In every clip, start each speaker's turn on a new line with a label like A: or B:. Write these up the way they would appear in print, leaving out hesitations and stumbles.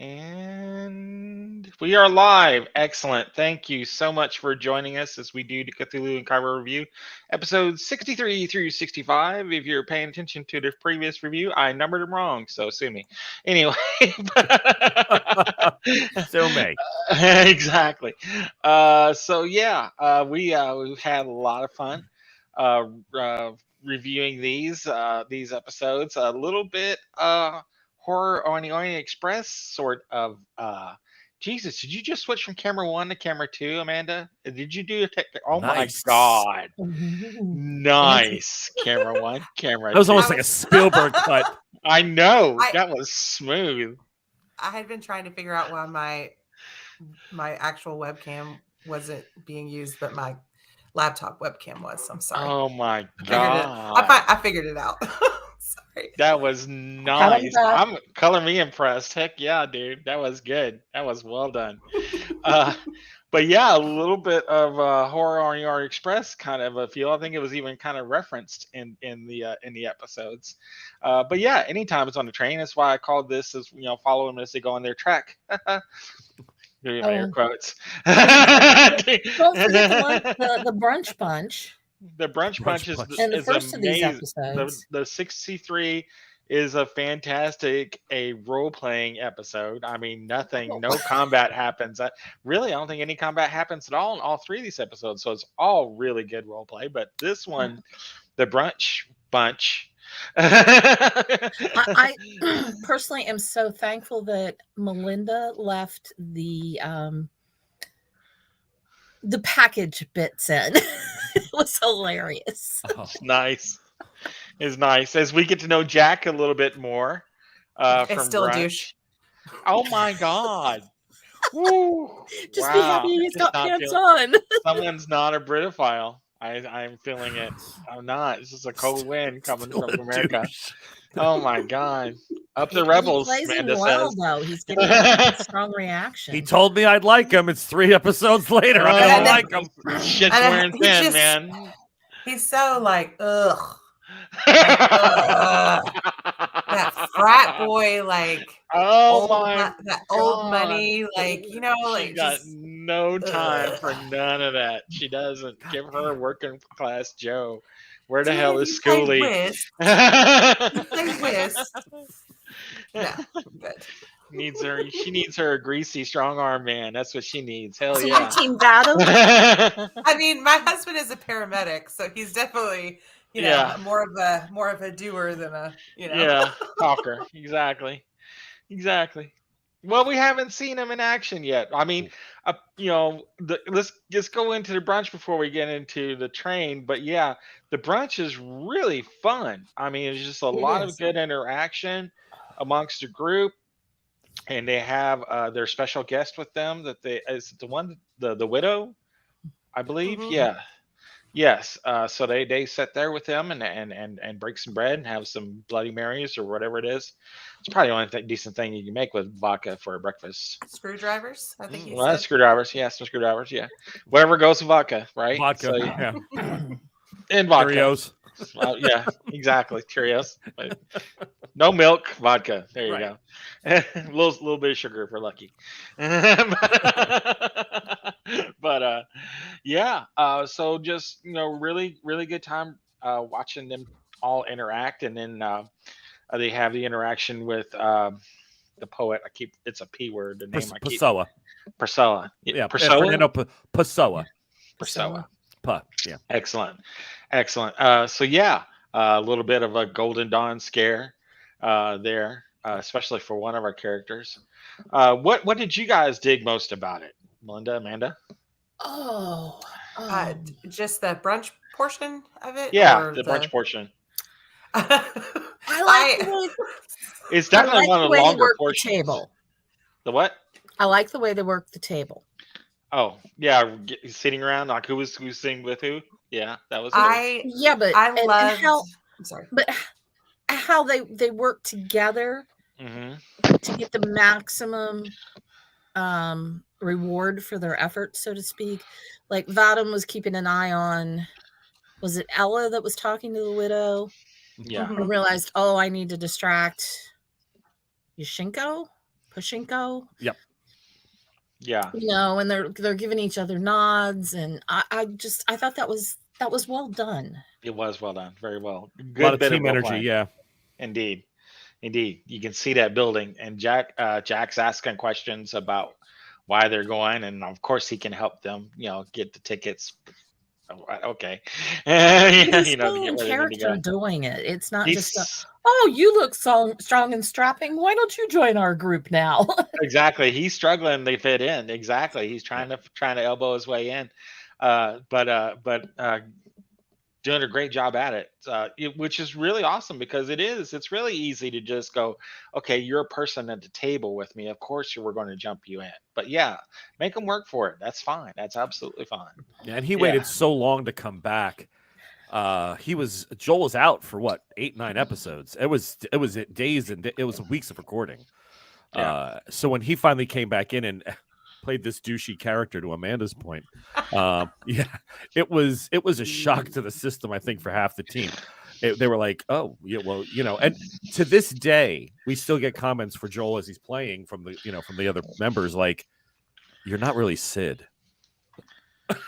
A: And we are live. Excellent. Thank you so much for joining us as we do the Cthulhu and Cairo review, episodes 63 through 65. If you're paying attention to the previous review, I numbered them wrong, so sue me. Anyway.
B: Sue me.
A: Exactly. We've had a lot of fun reviewing these episodes. A little bit Horror on the Orient Express sort of. Jesus, did you just switch from camera 1 to camera 2, Amanda? Did you do a Oh
B: Nice.
A: my God. Nice. Camera 1, camera 2.
B: That was almost like a Spielberg cut.
A: I know. That was smooth.
C: I had been trying to figure out why my actual webcam wasn't being used, but my laptop webcam was. I'm sorry.
A: Oh my God.
C: I figured it out. Sorry.
A: That was nice. Color me impressed. Heck yeah, dude. That was good. That was well done. But yeah, a little bit of Horror on the Orient Express kind of a feel. I think it was even kind of referenced in the episodes. But yeah, anytime it's on the train, that's why I called this as follow them as they go on their track. Your quotes.
D: Don't forget the brunch bunch.
A: The brunch bunch is
D: the first
A: amazing.
D: Of these episodes.
A: The 63 is a fantastic role-playing episode. I mean, no combat happens. I don't think any combat happens at all in all 3 of these episodes. So it's all really good role play. But this one, the brunch bunch.
D: I personally am so thankful that Melinda left the package bits in. It was hilarious.
A: Oh. Nice. It's nice as we get to know Jack a little bit more. From
C: still
A: brunch.
C: A douche.
A: Oh my God. Woo.
D: Just be happy he's got pants on.
A: Someone's not a Britophile. I'm feeling it. I'm not. This is a cold wind coming from America. Oh my God. Up the rebels, Amanda says.
D: Though. He's getting a strong reaction.
B: He told me I'd like him. It's 3 episodes later. I don't like him.
A: Shit's wearing thin, man.
C: He's so like, ugh. That frat boy, like,
A: old
C: money, like, like,
A: she got no time for none of that. She doesn't. Give her a working class Joe. Where the hell is Schoolie?
C: Play whist. Yeah, good.
A: She needs her a greasy, strong arm man. That's what she needs. Hell
D: so
A: yeah.
D: Team Battle.
C: I mean, my husband is a paramedic, so he's definitely more of a doer than a
A: talker. Exactly. Well, we haven't seen him in action yet. I mean, let's just go into the brunch before we get into the train. But yeah, the brunch is really fun. I mean, it's just a lot of good interaction amongst the group, and they have their special guest with them. Is the widow, I believe. Mm-hmm. Yeah. Yes. So they sit there with them and break some bread and have some Bloody Marys or whatever it is. It's probably the only decent thing you can make with vodka for a breakfast.
C: Screwdrivers, I think.
A: Well, screwdrivers. Yeah, some screwdrivers. Yeah, whatever goes with vodka, right?
B: Vodka.
A: So,
B: yeah.
A: And vodka.
B: Cheerios.
A: Yeah, exactly. Cheerios. No milk, vodka. There you go. A little bit of sugar if we're lucky. But yeah. So just really, really good time watching them all interact, and then they have the interaction with the poet. It's a P word. The name
B: Pessoa.
A: Pessoa.
B: Yeah.
A: Pessoa.
B: Pessoa.
A: Pessoa.
B: Yeah.
A: Excellent. So yeah, a little bit of a Golden Dawn scare there, especially for one of our characters. What did you guys dig most about it, Melinda, Amanda?
C: Just the brunch portion of it.
A: Yeah, the brunch portion. It's definitely one of the longer portions.
D: Table.
A: The what?
D: I like the way they work the table.
A: Oh yeah, sitting around like who was sitting with who? Yeah, that was.
D: But how they work together to get the maximum reward for their efforts, so to speak. Like Vadim was keeping an eye on. Was it Ella that was talking to the widow?
A: Yeah.
D: I realized, I need to distract Yashinko, Pushinko.
B: Yep.
A: Yeah.
D: You know, and they're giving each other nods, and I thought that was well done.
A: It was well done. Very well.
B: A lot
A: Good
B: of
A: bit of
B: team
A: role
B: energy.
A: playing.
B: Yeah.
A: Indeed. You can see that building, and Jack's asking questions about why they're going, and of course he can help them, get the tickets. Okay.
D: But he's
A: To
D: still
A: get
D: in
A: where they need to
D: character
A: go.
D: doing it. It's not just
A: He's
D: oh, you look so strong and strapping. Why don't you join our group now?
A: exactly. He's struggling to fit in. Exactly. He's trying to elbow his way in, but doing a great job at it, which is really awesome because it's really easy to just go, okay, you're a person at the table with me. Of course, we're going to jump you in, but yeah, make them work for it. That's fine. That's absolutely fine.
B: Yeah, and he waited so long to come back. Joel was out for what 8, 9 episodes. It was days and it was weeks of recording.
A: Yeah.
B: So when he finally came back in and played this douchey character, to Amanda's point, it was a shock to the system. I think for half the team, they were like, "Oh, yeah, well, And to this day, we still get comments for Joel as he's playing from the other members, like, "You're not really Sid."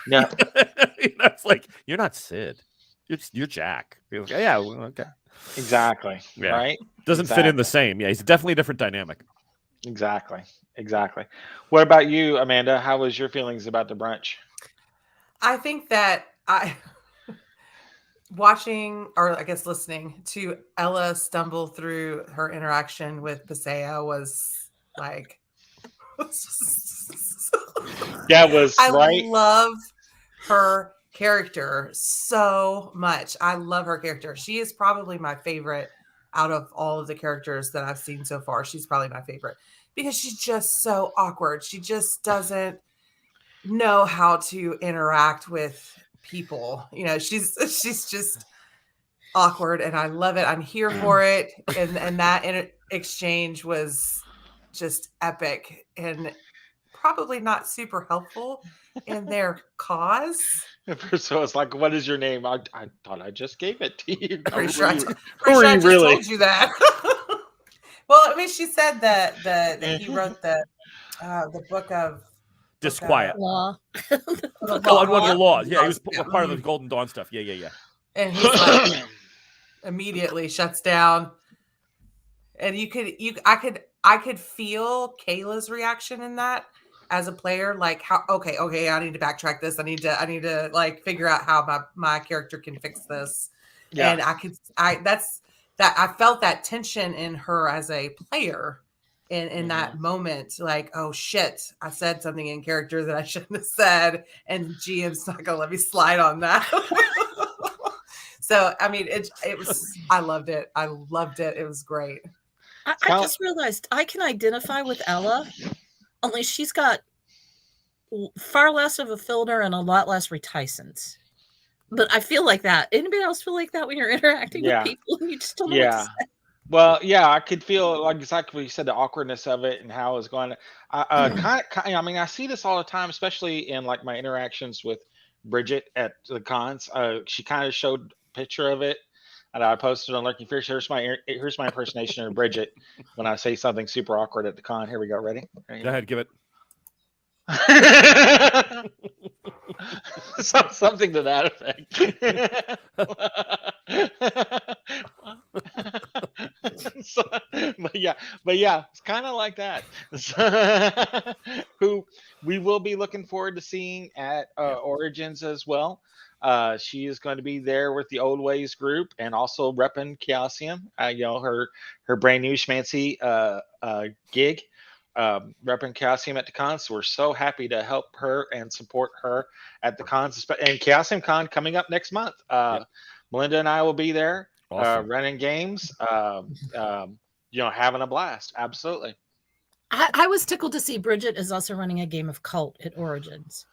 A: Yeah.
B: It's like you're not Sid. You're Jack. You're like, yeah, well, okay.
A: Exactly.
B: Yeah.
A: Right.
B: Doesn't fit in the same. Yeah, he's definitely a different dynamic.
A: Exactly. What about you, Amanda? How was your feelings about the brunch?
C: I think that watching, or I guess listening to Ella stumble through her interaction with Paseo was like,
A: That was
C: I
A: right.
C: love her character so much. I love her character. She is probably my favorite out of all of the characters that I've seen so far. She's probably my favorite because she's just so awkward. She just doesn't know how to interact with people. She's just awkward, and I love it. I'm here for it. And that exchange was just epic and probably not super helpful in their cause.
A: So it's like, what is your name? I thought I just gave it to you.
C: Pretty sure I just
A: really?
C: told you that. Well, I mean, she said that he wrote the book of
B: Disquiet.
D: Law.
B: One of the laws. Yeah, he was part of the Golden Dawn stuff. Yeah.
C: And he's like immediately shuts down. And I could feel Kayla's reaction in that as a player, like how okay, I need to backtrack this. I need to like figure out how my character can fix this. Yeah. And I felt that tension in her as a player in that moment, like, oh shit, I said something in character that I shouldn't have said, and GM's not gonna let me slide on that. So I mean it was I loved it. It was great.
D: I just realized I can identify with Ella, only she's got far less of a filter and a lot less reticence. But I feel like that. Anybody else feel like that when you're interacting with people and you just don't know what to say?
A: Well, yeah, I could feel like exactly what you said, the awkwardness of it and how it was going. I mean, I see this all the time, especially in like my interactions with Bridget at the cons. She kind of showed a picture of it, and I posted on Lurking Fierce. Here's my impersonation of Bridget when I say something super awkward at the con. Here we go. Ready?
B: Go ahead, give it.
A: Something to that effect. But yeah, it's kind of like that. Who we will be looking forward to seeing at Origins as well. She is going to be there with the Old Ways group and also repping Chaosium. Her brand new schmancy gig. Repping Chaosium at the cons. So we're so happy to help her and support her at the cons. And Chaosium Con coming up next month. Melinda and I will be there, running games, having a blast. Absolutely.
D: I was tickled to see Bridget is also running a game of Cult at Origins.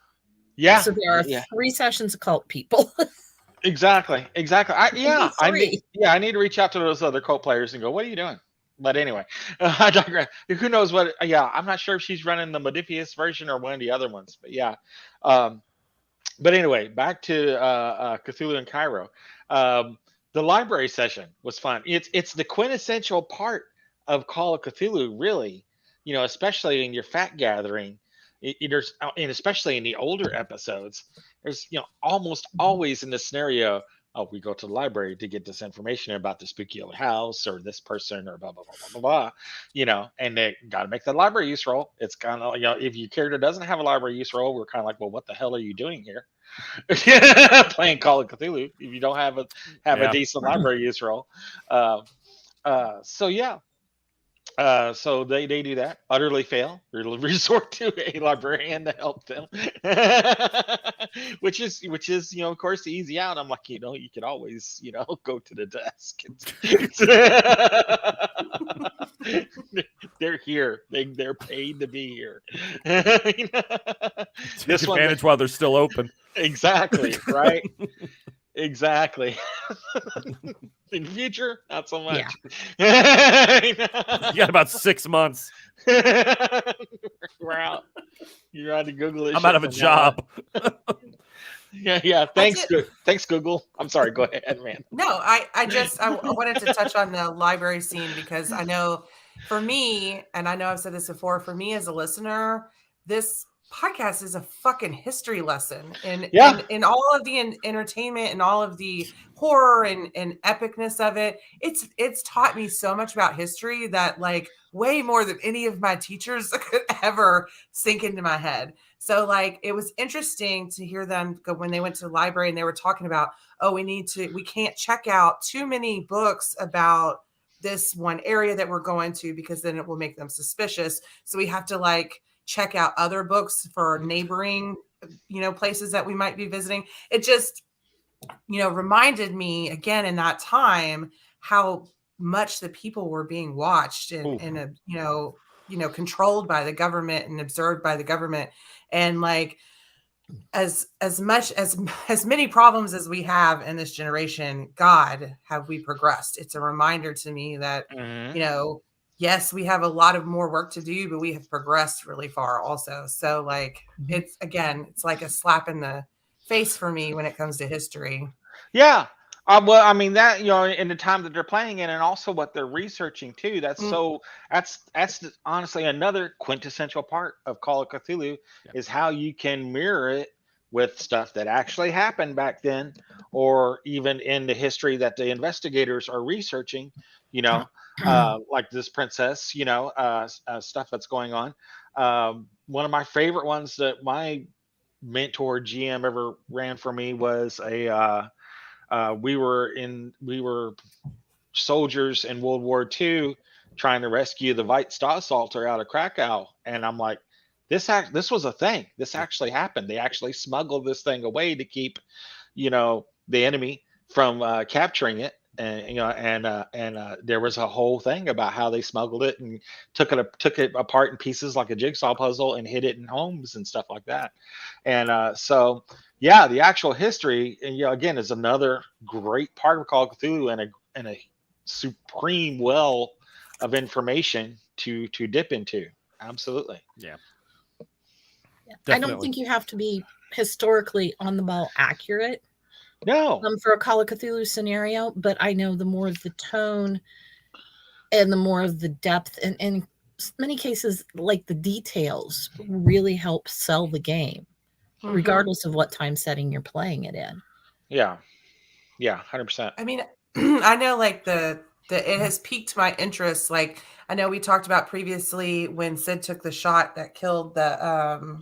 A: Yeah.
D: So there are 3 sessions of Cult people.
A: Exactly. I need to reach out to those other Cult players and go, what are you doing? But anyway, I digress. Who knows what? Yeah, I'm not sure if she's running the Modifius version or one of the other ones. But yeah. But anyway, back to Cthulhu in Cairo. The library session was fun. It's the quintessential part of Call of Cthulhu, really, especially in your fact gathering, there's, and especially in the older episodes, there's, almost always in this scenario, oh, we go to the library to get this information about the spooky old house or this person or blah, blah, blah, blah, blah, blah, and they got to make the library use roll. It's kind of, if your character doesn't have a library use roll, we're kind of like, well, what the hell are you doing here? Playing Call of Cthulhu if you don't have a decent library use roll. So yeah. So they do that, utterly fail, resort to a librarian to help them, which is of course the easy out. I'm like, you could always go to the desk. They're here. They're paid to be here.
B: Take advantage while they're still open.
A: Exactly, right. Exactly. In the future, not so much.
D: Yeah.
B: You got about 6 months.
A: We're out. You're out to Google it.
B: I'm out of a job.
A: Yeah. Thanks, Google. I'm sorry. Go ahead, man.
C: No, I wanted to touch on the library scene because I know for me, and I know I've said this before, for me as a listener, this podcast is a fucking history lesson in all of the entertainment and all of the horror and epicness of it. It's taught me so much about history that like way more than any of my teachers could ever sink into my head. So like it was interesting to hear them go when they went to the library and they were talking about, oh, we can't check out too many books about this one area that we're going to because then it will make them suspicious. So we have to like check out other books for neighboring, places that we might be visiting. It just, reminded me again in that time how much the people were being watched and controlled by the government and observed by the government. And like, as much as many problems as we have in this generation, God, have we progressed. It's a reminder to me that, yes, we have a lot of more work to do, but we have progressed really far also. So like, it's like a slap in the face for me when it comes to history.
A: Yeah. Well, I mean that, in the time that they're playing in and also what they're researching too, that's honestly another quintessential part of Call of Cthulhu is how you can mirror it with stuff that actually happened back then, or even in the history that the investigators are researching, like this princess, stuff that's going on. One of my favorite ones that my mentor GM ever ran for me was we were soldiers in World War II trying to rescue the Weizsäßalter out of Krakow, and I'm like, this was a thing. This actually happened. They actually smuggled this thing away to keep, the enemy from capturing it. And there was a whole thing about how they smuggled it and took it apart in pieces like a jigsaw puzzle and hid it in homes and stuff like that. And so the actual history, and again, is another great part of Call of Cthulhu and a supreme well of information to dip into. Absolutely.
B: Yeah.
D: I don't think you have to be historically on the ball accurate.
A: No.
D: For a Call of Cthulhu scenario, but I know the more of the tone and the more of the depth, and in many cases, like the details really help sell the game, regardless of what time setting you're playing it in.
A: Yeah. Yeah, 100%.
C: I mean, I know like it has piqued my interest. Like I know we talked about previously when Sid took the shot that killed the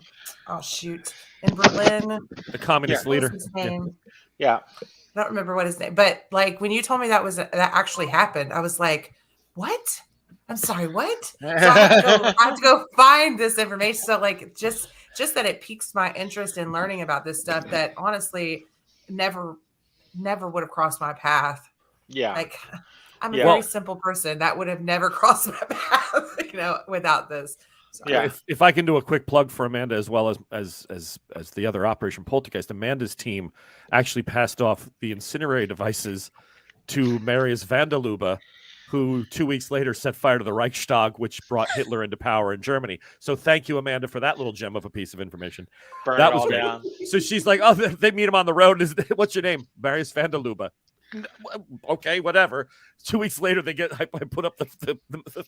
C: in Berlin,
B: the communist leader.
C: What's his name?
A: Yeah.
C: I don't remember what his name, but like when you told me that actually happened, I was like, what? I'm sorry, what? So I have to go find this information. So like just that it piques my interest in learning about this stuff that honestly never would have crossed my path.
A: Yeah.
C: Like I'm a very simple person. That would have never crossed my path, without this. So.
B: Yeah. If I can do a quick plug for Amanda as well as the other Operation Poltergeist, Amanda's team actually passed off the incinerator devices to Marius van der Lubbe, who 2 weeks later set fire to the Reichstag, which brought Hitler into power in Germany. So thank you, Amanda, for that little gem of a piece of information.
A: Burn
B: that
A: it
B: was
A: all
B: great.
A: down.
B: So she's like, oh, they meet him on the road. What's your name? Marius van der Lubbe. Okay, whatever. 2 weeks later, I put up the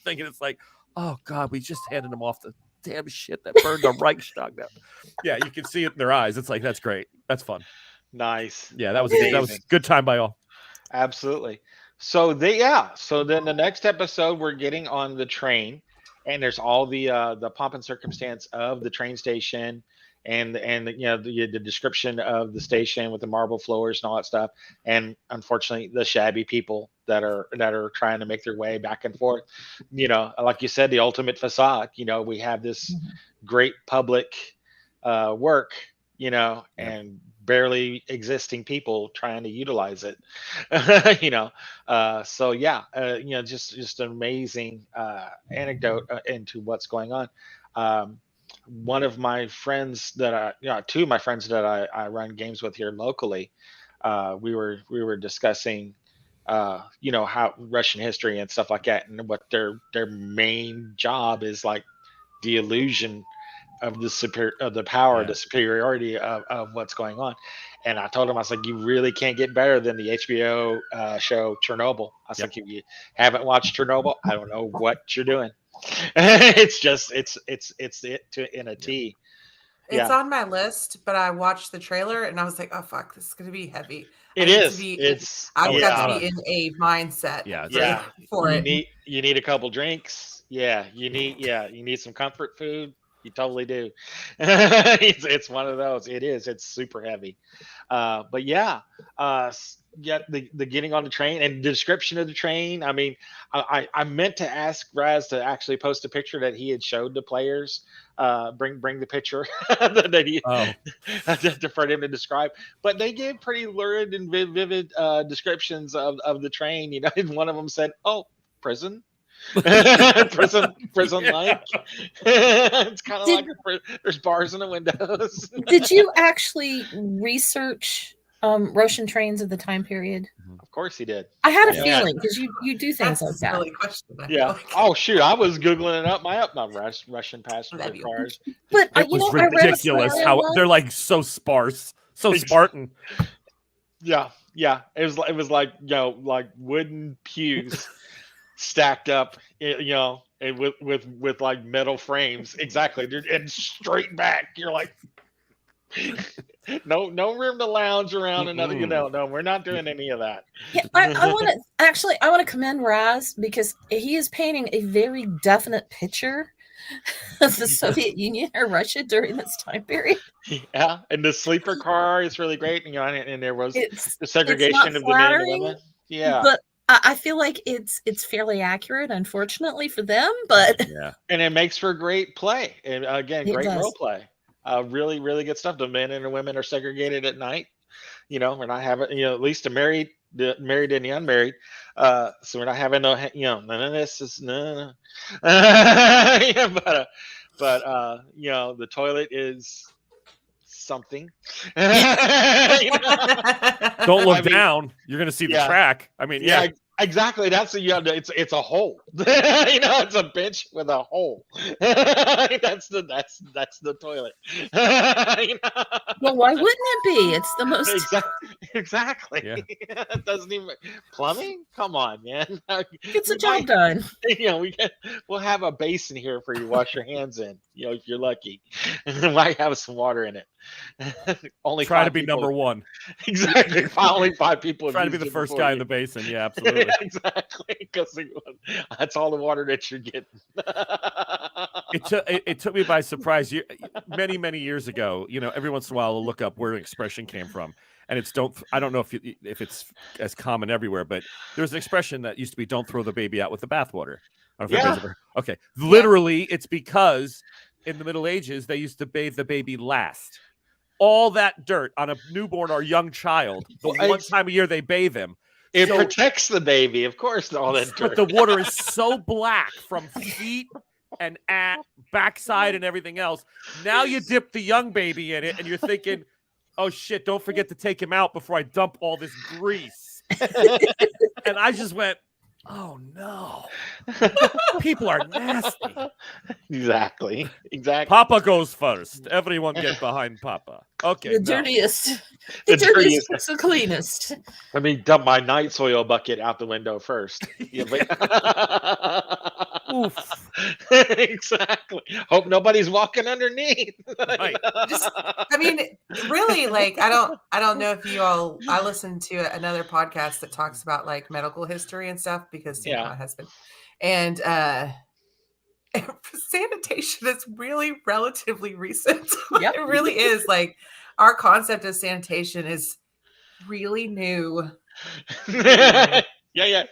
B: thing, and it's like, oh God, we just handed them off the damn shit that burned the Reichstag down. Yeah, you can see it in their eyes. It's like, that's great. That's fun.
A: Nice.
B: Yeah, that was a good time by all.
A: Absolutely. So then the next episode we're getting on the train, and there's all the pomp and circumstance of the train station, and the description of the station with the marble floors and all that stuff, and unfortunately the shabby people that are trying to make their way back and forth. Like you said, the ultimate facade. We have this great public work, and barely existing people trying to utilize it. So yeah, just an amazing anecdote into what's going on. One of my friends two of my friends that I run games with here locally, we were discussing how Russian history and stuff like that, and what their main job is, like the illusion of the power, the superiority of what's going on. And I told him, I was like, you really can't get better than the HBO show Chernobyl. I was like, if you haven't watched Chernobyl, I don't know what you're doing. It's it in a T.
C: It's on my list, but I watched the trailer and I was like, oh fuck, this is gonna be heavy.
A: I've
C: got to be in a mindset for it.
A: You need a couple drinks. You need some comfort food. You totally do. It's one of those. It's super heavy. But the getting on the train and the description of the train. I mean, I meant to ask Raz to actually post a picture that he had showed the players. Bring the picture that he for him to describe. But they gave pretty lurid and vivid descriptions of the train. And one of them said, "Oh, prison." prison like it's kind of like there's bars in the windows.
D: Did you actually research Russian trains of the time period?
A: Of course he did.
D: I had a feeling, because you do things like that.
C: Silly question,
A: Oh shoot, I was googling it up my Russian passenger cars.
D: But
B: it was ridiculous how they're like so sparse, so Spartan.
A: Yeah, it was like like wooden pews stacked up, and with like metal frames. Exactly, and straight back. You're like, no room to lounge around another. No, we're not doing any of that.
D: Yeah, I want to commend Raz, because he is painting a very definite picture of the Soviet Union or Russia during this time period.
A: Yeah, and the sleeper car is really great. And there was the segregation of the men and women. Yeah,
D: but I feel like it's fairly accurate, unfortunately for them, but
A: and it makes for great play, and again, great role play. Really, really good stuff. The men and the women are segregated at night. We're not having, at least the married and the unmarried. So we're not having none of this is no. But the toilet is something.
B: Don't look down. You're going to see the track. I mean,
A: exactly. That's it's a hole. It's a bench with a hole. That's the toilet.
D: Well, why wouldn't it be? It's the most
A: exactly. Yeah. It doesn't even plumbing. Come on, man.
D: Gets the job done.
A: We'll have a basin here for you to wash your hands in. If you're lucky, might have some water in it. Only
B: try to be number one.
A: Exactly. Only 5 people.
B: Try to be the first guy in the basin. Yeah, absolutely.
A: Exactly. Because that's all the water that you're getting.
B: It took me by surprise. Many years ago, every once in a while I'll look up where an expression came from, and I don't know if it's as common everywhere, but there's an expression that used to be "Don't throw the baby out with the bathwater." I don't know if okay. Literally, it's because in the Middle Ages they used to bathe the baby last. All that dirt on a newborn or young child, the one time a year they bathe him.
A: It protects the baby, of course. All that dirt.
B: But the water is so black from feet and backside and everything else. Now you dip the young baby in it, and you're thinking, "Oh shit! Don't forget to take him out before I dump all this grease." And I just went, Oh no. People are nasty.
A: Exactly.
B: Papa goes first. Everyone get behind Papa. Okay.
D: The dirtiest.
A: The
D: The dirtiest
A: dirtiest.
D: is the cleanest.
A: Let me dump my night soil bucket out the window first. Yeah,
B: Oof.
A: Exactly. Hope nobody's walking underneath.
B: Right.
C: I mean, really, like I don't know if you all. I listened to another podcast that talks about like medical history and stuff because
A: Yeah.
C: my husband and sanitation is really relatively recent.
D: Yep.
C: It really is. Like our concept of sanitation is really new.
A: Yeah.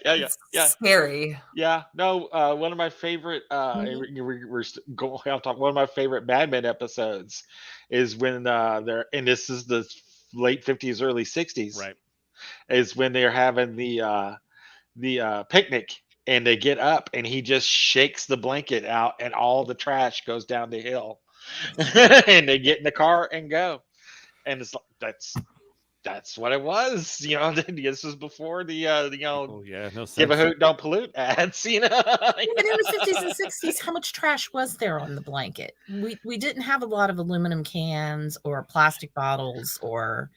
C: It's scary.
A: Yeah, no. One of my favorite. We're going. I'll talk. One of my favorite Mad Men episodes is when they're, and this is the late 50s, early 60s.
B: Right.
A: Is when they're having the picnic, and they get up, and he just shakes the blanket out, and all the trash goes down the hill, and they get in the car and go, and it's like that's what it was. This was before the
B: Oh yeah, no sense.
A: give a hoot, don't pollute ads.
D: Even in the 50s and 60s, how much trash was there on the blanket? We didn't have a lot of aluminum cans or plastic bottles or.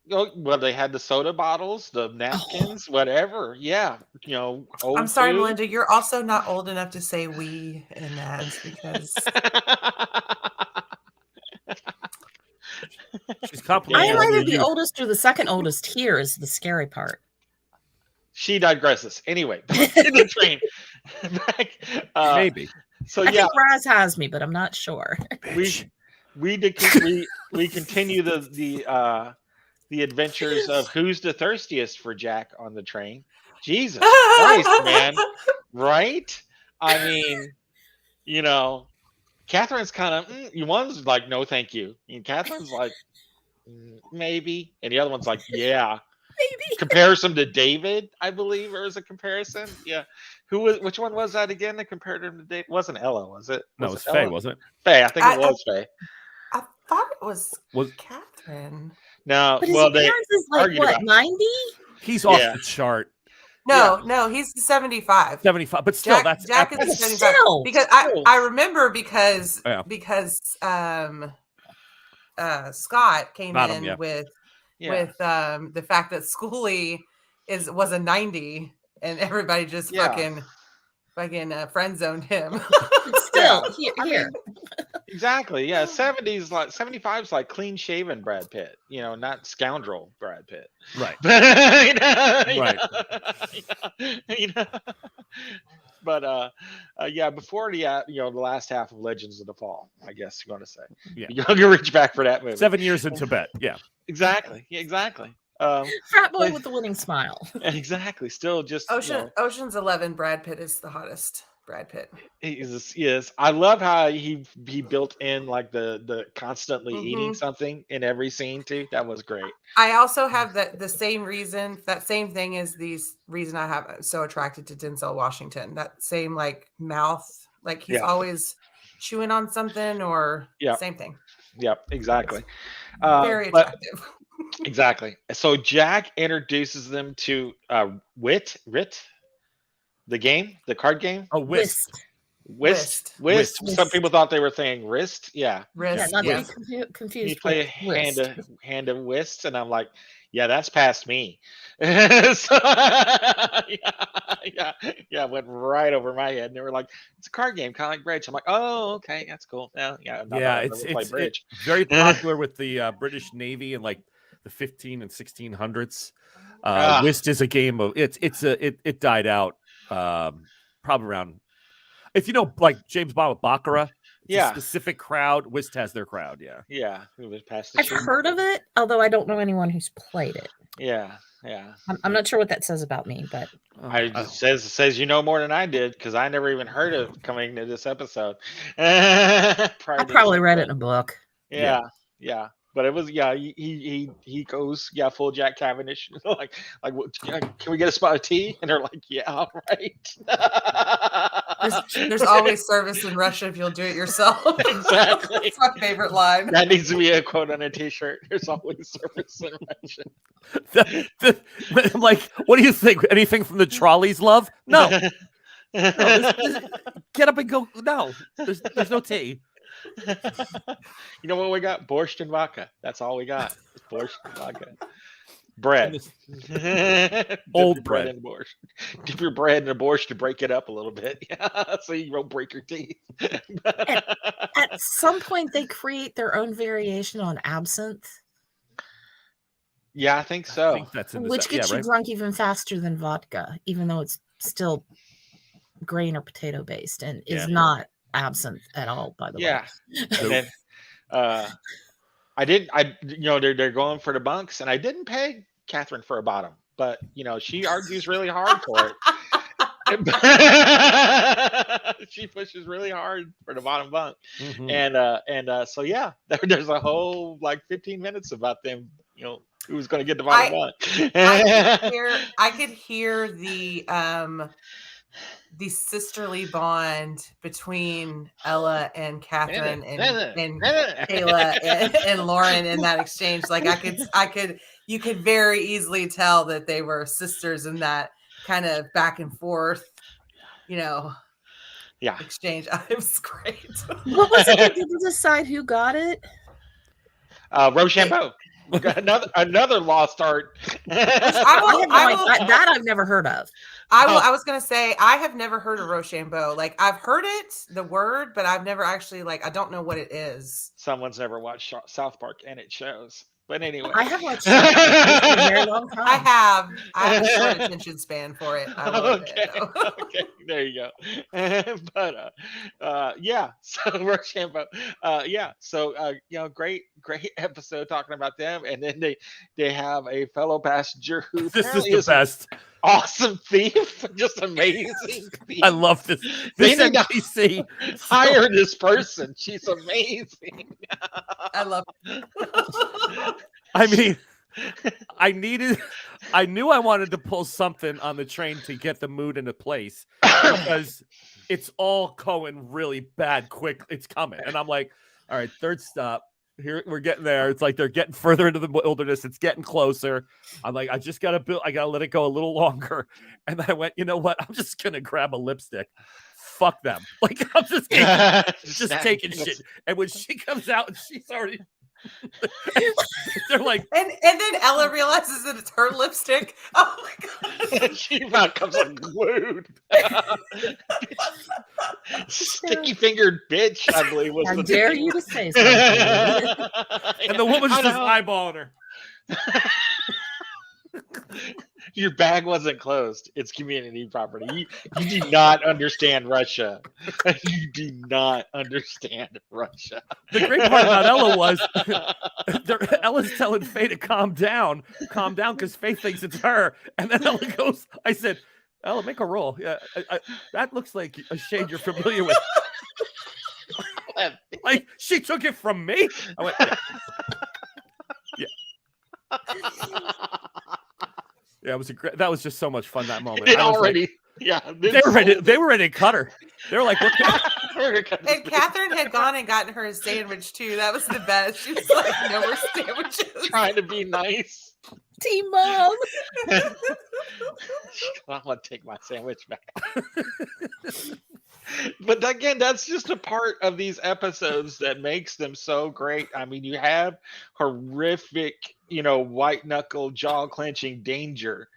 A: Well, they had the soda bottles, the napkins, whatever. Yeah, old
C: I'm sorry,
A: food.
C: Melinda. You're also not old enough to say "we" in ads because
B: She's
D: I
B: complimenting
D: am
B: on your
D: either the
B: youth.
D: oldest or the second oldest here is the scary part.
A: She digresses. Anyway, back to the train.
B: Maybe.
A: So
D: I
A: yeah,
D: think Raz has me, but I'm not sure.
A: we continue the adventures of who's the thirstiest for Jack on the train. Jesus Christ, man! Right? I mean, Catherine's kind of one's like, no, thank you, and Catherine's like, maybe, and the other one's like, yeah.
D: Maybe.
A: Comparison to David, I believe there was a comparison. Yeah, which one was that again? That compared him to David? Wasn't Ella? Was it?
B: No, it was Faye, wasn't it?
A: Faye, I think it was Faye.
C: I thought it was
B: Was-
C: Catherine.
A: No,
D: But his
A: well, they
D: appearance is like
A: argued
D: what,
A: about it.
D: 90?
B: He's off
A: Yeah.
B: the chart.
C: No, he's 75.
B: 75, but still,
C: Jack
B: that's
C: is
B: epic.
C: 75
D: Still.
C: because I remember because Scott came
B: Not
C: in
B: him, yeah.
C: with
A: Yeah.
C: the fact that Schoolie was a 90 and everybody just fucking friend zoned him.
D: But still, here.
A: Exactly. Yeah, 70s like 75's like clean shaven Brad Pitt. Not scoundrel Brad Pitt.
B: Right.
A: Right. But yeah, before the last half of Legends of the Fall, I guess you're going to say.
B: Yeah.
A: You're going to reach back for that movie.
B: 7 years in Tibet. Yeah.
A: Exactly. Yeah, exactly.
D: Frat boy with the winning smile.
A: Exactly. Still just
C: Ocean's 11. Brad Pitt is the hottest. Brad Pitt.
A: Yes. I love how he built in like the constantly eating something in every scene too. That was great.
C: I also have the same reason. That same thing is the reason I have so attracted to Denzel Washington. That same like mouth, like he's always chewing on something or same thing.
A: Yep, exactly.
C: Very attractive.
A: Exactly. So Jack introduces them to Wit, the card game.
B: Oh, Whist.
A: Whist.
D: Whist.
A: Some people thought they were saying wrist. Yeah.
C: Wrist.
D: Yeah, not
C: Yeah.
D: to be confused.
A: You play a
D: with
A: hand of whist, and I'm like, yeah, that's past me. So, yeah, went right over my head. And they were like, it's a card game, kind of like bridge. I'm like, oh, okay, that's cool.
B: It's very popular with the British Navy in like the 15 and 1600s. Whist is a game of it died out probably around, if you know, like James Bond with Baccarat. A specific crowd. Whist has their crowd.
A: Yeah. It was past
D: I've heard of it, although I don't know anyone who's played it.
A: Yeah.
D: I'm not sure what that says about me, but
A: It says you know more than I did, because I never even heard of coming to this episode. I
D: probably read it in a book.
A: Yeah. But it was he goes full Jack Cavendish like can we get a spot of tea? And they're like, yeah, all right.
C: There's always service in Russia if you'll do it yourself.
A: Exactly.
C: That's my favorite line.
A: That needs to be a quote on a T-shirt. There's always service in Russia.
B: I'm like, what do you think? Anything from the trolleys, love? No. Get up and go. No, there's no tea.
A: You know what we got? Borscht and vodka. That's all we got. Borscht and vodka. Bread.
B: Old bread.
A: And borscht. Dip your bread in a borscht to break it up a little bit. So you won't break your teeth.
D: At some point, they create their own variation on absinthe.
A: Yeah, I think so.
B: I think that's in
D: which gets you drunk even faster than vodka, even though it's still grain or potato based and is not absinthe at all, by the way.
A: Yeah. And then they're going for the bunks, and I didn't pay Catherine for a bottom, but she argues really hard for it. She pushes really hard for the bottom bunk.
B: Mm-hmm.
A: And so there's a whole 15 minutes about them, who's going to get the bottom bunk.
C: I could hear the sisterly bond between Ella and Catherine and Kayla and Lauren in that exchange. You could very easily tell that they were sisters in that kind of back and forth, exchange. It was great.
D: What was it that didn't decide who got it?
A: Rochambeau. Another lost art.
D: That I've never heard of.
C: I was gonna say I have never heard of Rochambeau. I've heard it, the word, but I've never actually I don't know what it is.
A: Someone's never watched South Park, and it shows. But anyway,
D: I have watched South Park for a very long time.
C: I have a short attention span for it. I love it.
A: Okay, there you go. But so Rochambeau, great episode talking about them, and then they have a fellow passenger who
B: this is the best.
A: Awesome thief, just amazing thief.
B: I love this.
A: They need to hire this person. She's amazing.
C: I love it.
B: I mean, I knew I wanted to pull something on the train to get the mood into place because it's all going really bad quick. It's coming. And I'm like, all right, third stop. Here we're getting there. It's like they're getting further into the wilderness. It's getting closer. I'm like, I gotta let it go a little longer. And then I went, you know what? I'm just gonna grab a lipstick. Fuck them. I'm just taking shit. And when she comes out and she's already they're like,
C: and then Ella realizes that it's her lipstick. Oh my god!
A: She about comes unglued. Sticky fingered bitch, I believe was.
D: How
A: the
D: dare
A: name.
D: you to say something?
B: And the woman's just eyeballing her.
A: Your bag wasn't closed. It's community property. You do not understand Russia. You do not understand Russia.
B: The great part about Ella was Ella's telling Faye to calm down, because Faye thinks it's her. And then Ella goes, I said, Ella, make a roll. Yeah, that looks like a shade you're familiar with. She took it from me. I went, yeah. Yeah, that was just so much fun, that moment.
A: They were ready
B: to cut her. They were like, what?
C: And Catherine had gone and gotten her a sandwich too. That was the best. She was like, no more sandwiches.
A: Trying to be nice.
D: Team Mom.
A: I want to take my sandwich back. But again, that's just a part of these episodes that makes them so great. I mean, you have horrific, white knuckle, jaw clenching danger,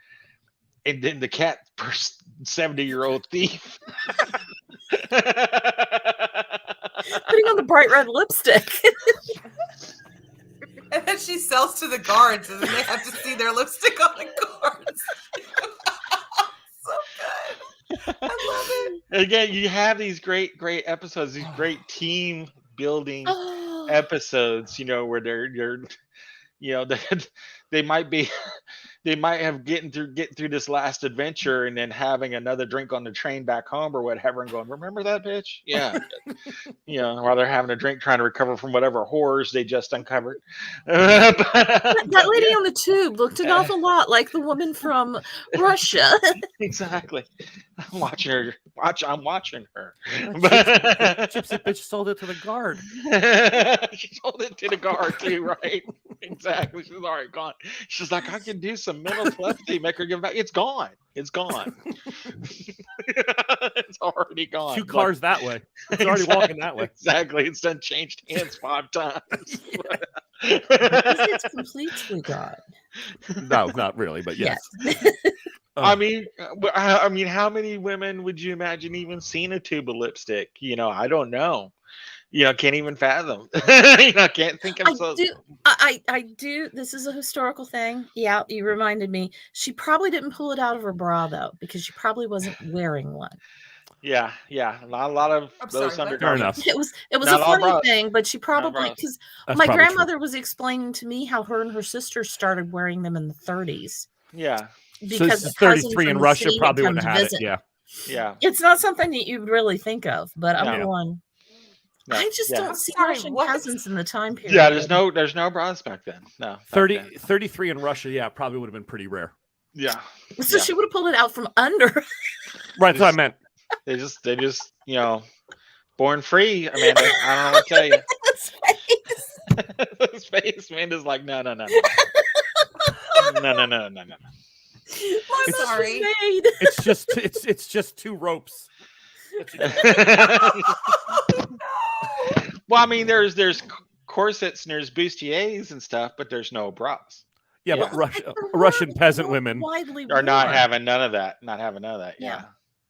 A: and then the cat 70-year-old thief
D: putting on the bright red lipstick.
C: And then she sells to the guards, and then they have to see their lipstick on the guards. So good. I love it.
A: Again, you have these great episodes, these great team building episodes, where they might be they might have getting through this last adventure and then having another drink on the train back home or whatever and going, remember that bitch? Yeah. While they're having a drink trying to recover from whatever horrors they just uncovered.
D: That lady on the tube looked an awful lot like the woman from Russia.
A: Exactly. I'm watching her. I'm watching her.
B: Gypsy bitch sold it to the guard.
A: She sold it to the guard too, right? Exactly. She's already gone. She's like, I can do some mental telepathy, make her give back. It's gone. It's gone. It's already gone.
B: 2 cars that way. It's already walking that way.
A: Exactly. It's done changed hands 5 times.
D: It's completely gone.
B: No, not really, but yes.
A: I mean, how many women would you imagine even seen a tube of lipstick? I don't know. Can't even fathom. Can't think of so.
D: I do. This is a historical thing. Yeah, you reminded me. She probably didn't pull it out of her bra though, because she probably wasn't wearing one.
A: Yeah. Not a lot of those undergarments.
B: Fair
D: enough. It was a funny thing, but she probably, because my grandmother was explaining to me how her and her sister started wearing them in the 30s.
A: Yeah.
D: Because
B: so 33 in Russia probably wouldn't have had it. Yeah.
A: Yeah.
D: It's not something that you'd really think of, but I'm going. No. I just don't see Russian peasants in the time period.
A: Yeah, there's no bras back then. No.
B: 33 in Russia, yeah, probably would have been pretty rare.
A: Yeah.
D: So she would have pulled it out from under.
B: Right, that's what I meant.
A: They just born free, Amanda. I don't know what to tell you. His face, Amanda's like, no. No.
C: I'm sorry.
B: It's just 2 ropes.
A: Well, I mean, there's corsets and there's bustiers and stuff, but there's no bras.
B: Yeah, but Russian peasant women
A: are not having none of that. Not having none of that. Yeah.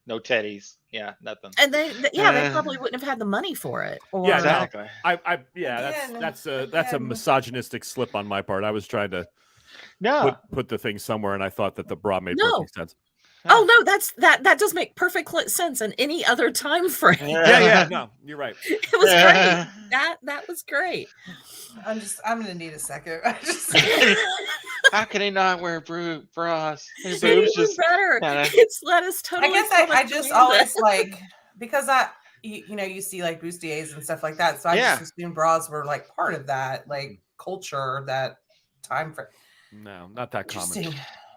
A: No teddies. Yeah, nothing.
D: And they probably wouldn't have had the money for it. Or,
B: yeah, exactly. That's a misogynistic slip on my part. I was trying to put the thing somewhere, and I thought that the bra made perfect sense.
D: Oh no, that does make perfect sense in any other time frame.
B: Yeah, no, you're right.
D: It was great. That was great.
C: I'm gonna need a second.
A: How can he not wear bras?
D: It's better. It's let us totally.
C: I guess I just always like, because you see like bustiers and stuff like that, so I just assumed bras were like part of that like culture, that time frame.
B: No, not that common.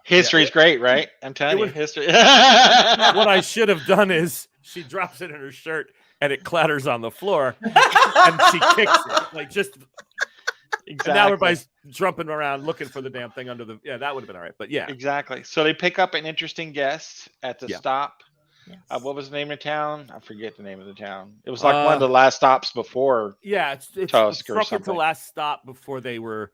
A: History's great, right? I'm telling you, history.
B: What I should have done is she drops it in her shirt and it clatters on the floor and she kicks it. Like just exactly. And now everybody's jumping around looking for the damn thing under the that would have been all right. But yeah.
A: Exactly. So they pick up an interesting guest at the stop. Yes. What was the name of the town? I forget the name of the town. It was like one of the last stops before
B: it's
A: Tusk or something.
B: The last stop before they were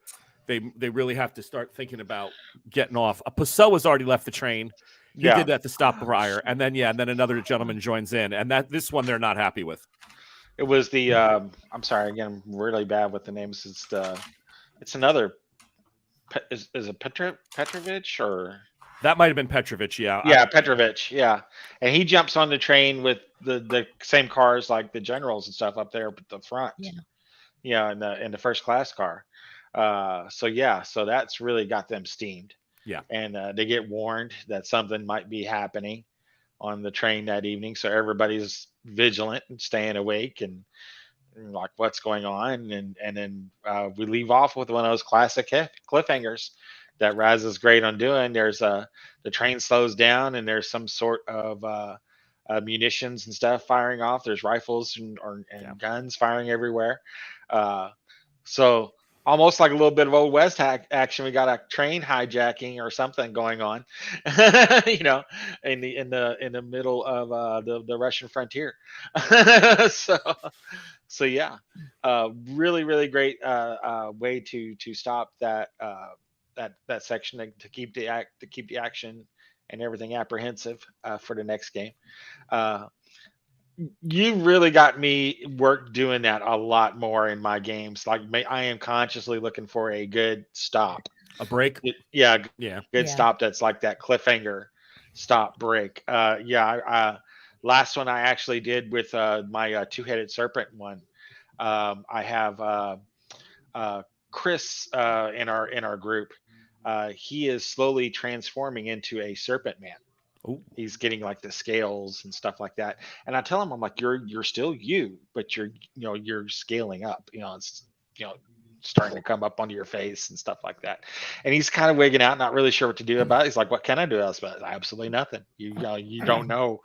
B: they really have to start thinking about getting off. Pessoa's already left the train. He did that to stop prior, and then another gentleman joins in, and this one they're not happy with.
A: It was the I'm sorry again, I'm really bad with the names. It's another. Is it Petrovich or
B: that might have been Petrovich? Yeah,
A: Petrovich. Yeah, and he jumps on the train with the same cars like the generals and stuff up there at the front. Yeah, in the first class car. So that's really got them steamed.
B: Yeah.
A: And they get warned that something might be happening on the train that evening. So everybody's vigilant and staying awake and like what's going on. And then we leave off with one of those classic cliffhangers that Raz is great on doing. There's the train slows down and there's some sort of munitions and stuff firing off. There's rifles and guns firing everywhere. So almost like a little bit of Old West action. We got a train hijacking or something going on, in the middle of the Russian frontier. so yeah, really, really great way to stop that section to keep the action and everything apprehensive for the next game. You really got me work doing that a lot more in my games. Like I am consciously looking for a good stop,
B: a break.
A: Good stop. That's like that cliffhanger stop break. Last one I actually did with my two-headed serpent one. I have Chris in our group, he is slowly transforming into a serpent man.
B: Ooh.
A: He's getting like the scales and stuff like that. And I tell him, I'm like, you're still you, but you're scaling up. It's starting to come up onto your face and stuff like that. And he's kind of wigging out, not really sure what to do about it. He's like, what can I do else about it? Absolutely nothing. You don't know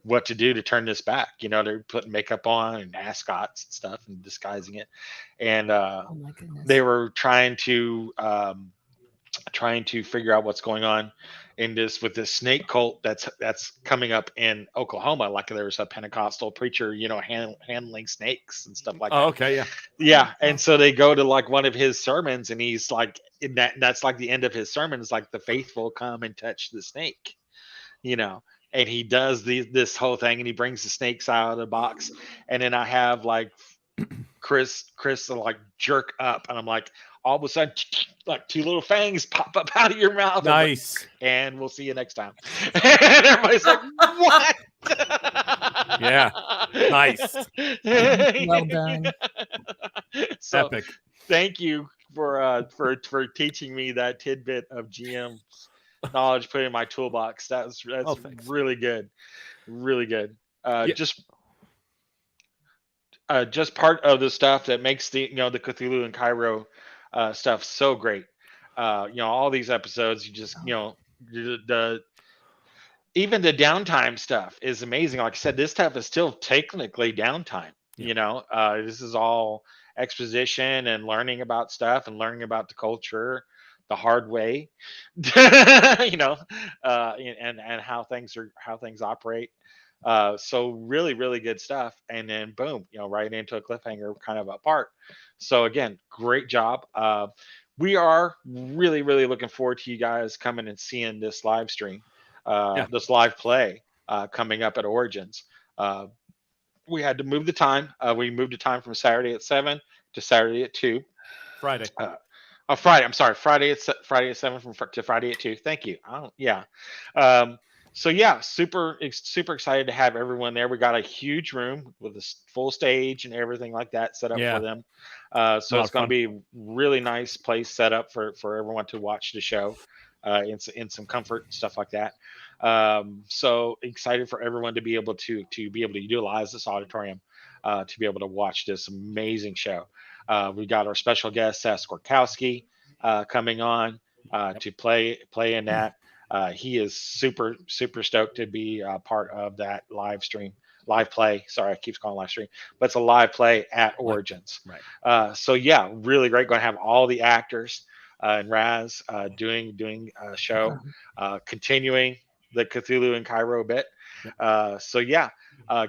A: what to do to turn this back. They're putting makeup on and ascots and stuff and disguising it. And
D: Oh my goodness.
A: they were trying to figure out what's going on with this snake cult that's coming up in Oklahoma. Like there's a Pentecostal preacher, handling snakes and stuff like that.
B: Oh, okay, yeah.
A: Yeah. And so they go to like one of his sermons, and he's like, that's like the end of his sermon is like, the faithful come and touch the snake, and he does this whole thing, and he brings the snakes out of the box. And then I have like Chris like jerk up, and I'm like, all of a sudden, like 2 little fangs pop up out of your mouth.
B: Nice.
A: And we'll see you next time. And everybody's like, what?
B: Yeah. Nice.
D: Well done.
A: So,
B: Epic.
A: thank you for teaching me that tidbit of GM knowledge, put in my toolbox. That's really good. Really good. Just part of the stuff that makes the Cthulhu and Cairo stuff so great. All these episodes, even the downtime stuff is amazing. Like I said, this stuff is still technically downtime. This is all exposition and learning about stuff and learning about the culture the hard way, and how things operate. So really, really good stuff. And then boom, right into a cliffhanger kind of apart. So again, great job. We are really, really looking forward to you guys coming and seeing this live stream, this live play coming up at Origins. We had to move the time. We moved the time from Saturday at 7 to Saturday at 2.
B: Friday.
A: Friday. I'm sorry. Friday at 7 to Friday at 2. Thank you. So yeah, super excited to have everyone there. We got a huge room with a full stage and everything like that set up for them. So it's going to be a really nice place set up for everyone to watch the show in some comfort and stuff like that. So excited for everyone to be able to utilize this auditorium to be able to watch this amazing show. We got our special guest Seth Gorkowski coming on to play in that. He is super stoked to be part of that live play. Sorry, I keep calling live stream, but it's a live play at Origins.
B: Right.
A: So yeah, really great. Going to have all the actors and Raz doing a show, continuing the Cthulhu and Cairo bit. So yeah,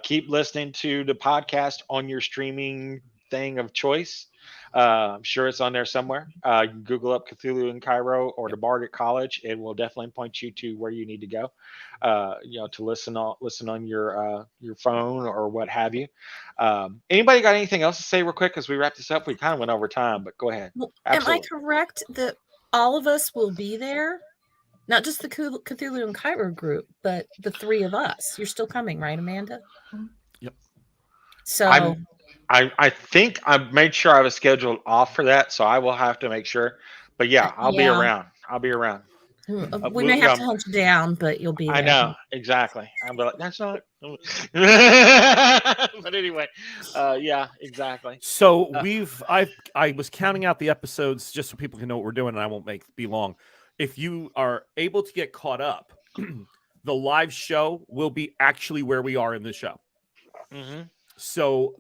A: keep listening to the podcast on your streaming thing of choice. I'm sure it's on there somewhere. You can Google up Cthulhu in Cairo or the Bard at College. It will definitely point you to where you need to go, to listen on your phone or what have you. Anybody got anything else to say real quick as we wrap this up? We kind of went over time, but go ahead.
D: Well, am I correct that all of us will be there? Not just the Cthulhu and Cairo group, but the 3 of us. You're still coming, right, Amanda?
B: Yep.
D: So
A: I think I made sure I was scheduled off for that, so I will have to make sure. But yeah, I'll be around.
D: We may have to hunt you down, but you'll be there.
A: I know, exactly. I'm like, that's not. But anyway, yeah, exactly.
B: So I was counting out the episodes just so people can know what we're doing, and I won't be long. If you are able to get caught up, the live show will be actually where we are in the show.
A: Mm-hmm.
B: So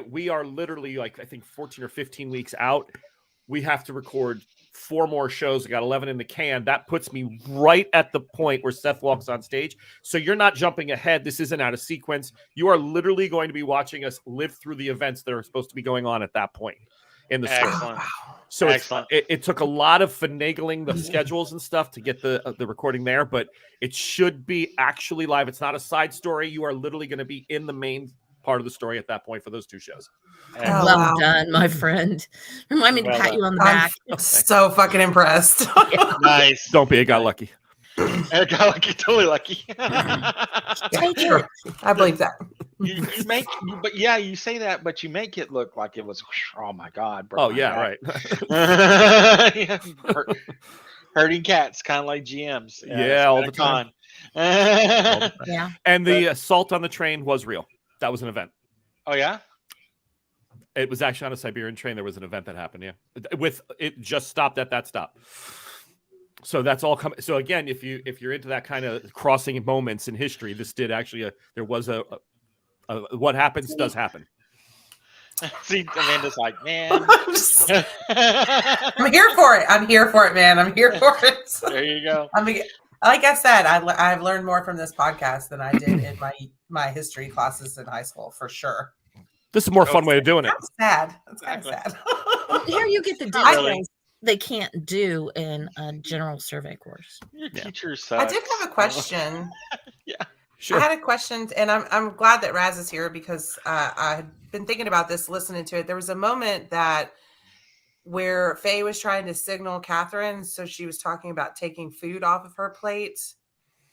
B: we are literally I think 14 or 15 weeks out. We have to record 4 more shows. I got 11 in the can. That puts me right at the point where Seth walks on stage. So you're not jumping ahead. This isn't out of sequence. You are literally going to be watching us live through the events that are supposed to be going on at that point in the story.
A: Excellent.
B: So it took a lot of finagling the schedules and stuff to get the recording there, but it should be actually live. It's not a side story. You are literally going to be in the main part of the story at that point for those 2 shows.
D: Well done, my friend. Remind me to pat you on the back.
C: I'm so fucking impressed.
A: Nice.
B: Don't be. It got lucky.
A: It got lucky. Totally lucky.
C: Yeah, sure. I believe that.
A: You make, but yeah, you say that, but you make it look like it was. Oh my God! Bro,
B: Oh yeah, right.
A: Yeah, herding cats, kind of like GMs.
B: Yeah, all the time.
D: Yeah.
B: And the assault on the train was real. That was an event.
A: Oh yeah.
B: It was actually on a Siberian train. There was an event that happened. Yeah, with it just stopped at that stop. So that's all coming. So again, if you're into that kind of crossing moments in history, this did actually. There was a what happens does happen.
A: See, Amanda's like, man.
C: I'm here for it. I'm here for it, man. I'm here for it.
A: There you go.
C: I mean, like I said, I've learned more from this podcast than I did in my history classes in high school, for sure.
B: This is a more fun way of doing it.
C: That's sad. That's kind of sad.
D: Here you get the details they can't do in a general survey course.
A: Your teacher sucks.
C: I did have a question.
A: Yeah.
B: Sure.
C: I had a question, and I'm glad that Raz is here because I had been thinking about this, listening to it. There was a moment where Faye was trying to signal Catherine, so she was talking about taking food off of her plate,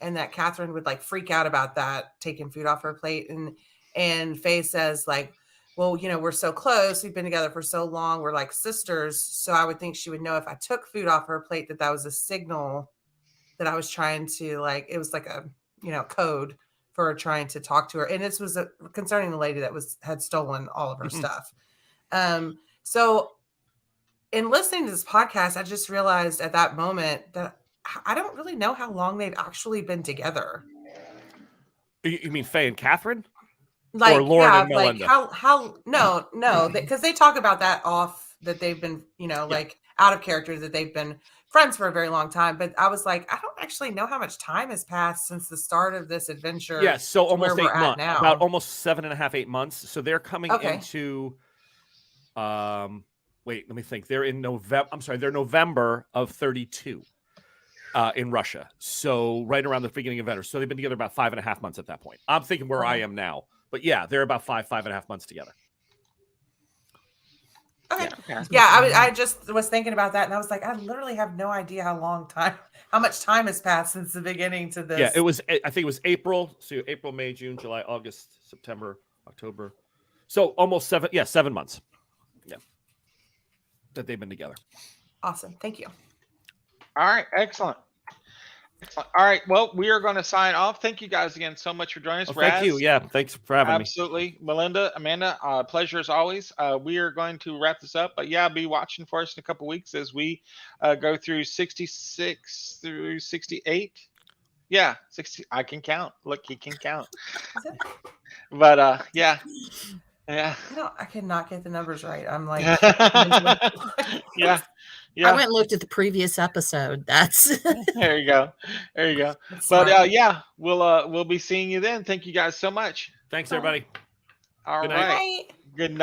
C: and that Catherine would like freak out about that, taking food off her plate, and Faye says like, well, we're so close, we've been together for so long, we're like sisters, so I would think she would know if I took food off her plate that was a signal that I was trying to, like, it was like a code for her trying to talk to her. And this was concerning the lady that had stolen all of her stuff. So in listening to this podcast, I just realized at that moment that I don't really know how long they've actually been together.
B: You mean Faye and Catherine?
C: Like,
B: or Lauren and Melinda?
C: Like no, because they talk about that that they've been, like out of character, that they've been friends for a very long time. But I was like, I don't actually know how much time has passed since the start of this adventure.
B: Yeah, so almost 8 months,
C: now.
B: about almost 7.5, 8 months. So they're coming into, wait, let me think. They're in November. I'm sorry, they're November of 32 in Russia. So right around the beginning of winter. So they've been together about 5.5 months at that point. I'm thinking where I am now. But yeah, they're about 5.5 months together.
C: Okay. Yeah, I just was thinking about that, and I was like, I literally have no idea how much time has passed since the beginning to this.
B: Yeah, I think it was April. So April, May, June, July, August, September, October. So almost 7 months. Yeah, that they've been together.
C: Awesome. Thank you.
A: All right. Excellent. All right. Well, we are going to sign off. Thank you guys again so much for joining us.
B: Thank you. Yeah. Thanks for having me.
A: Absolutely. Melinda, Amanda, pleasure as always. We are going to wrap this up. But yeah, be watching for us in a couple weeks as we go through 66 through 68. Yeah, 60. I can count. Look, he can count. But yeah. Yeah.
C: I cannot get the numbers right. I'm like,
A: yeah. Yeah.
D: I went and looked at the previous episode. That's
A: there you go. There you go. But yeah, we'll be seeing you then. Thank you guys so much.
B: Thanks, everybody.
A: All
B: Good
A: right.
B: night.
A: Good night.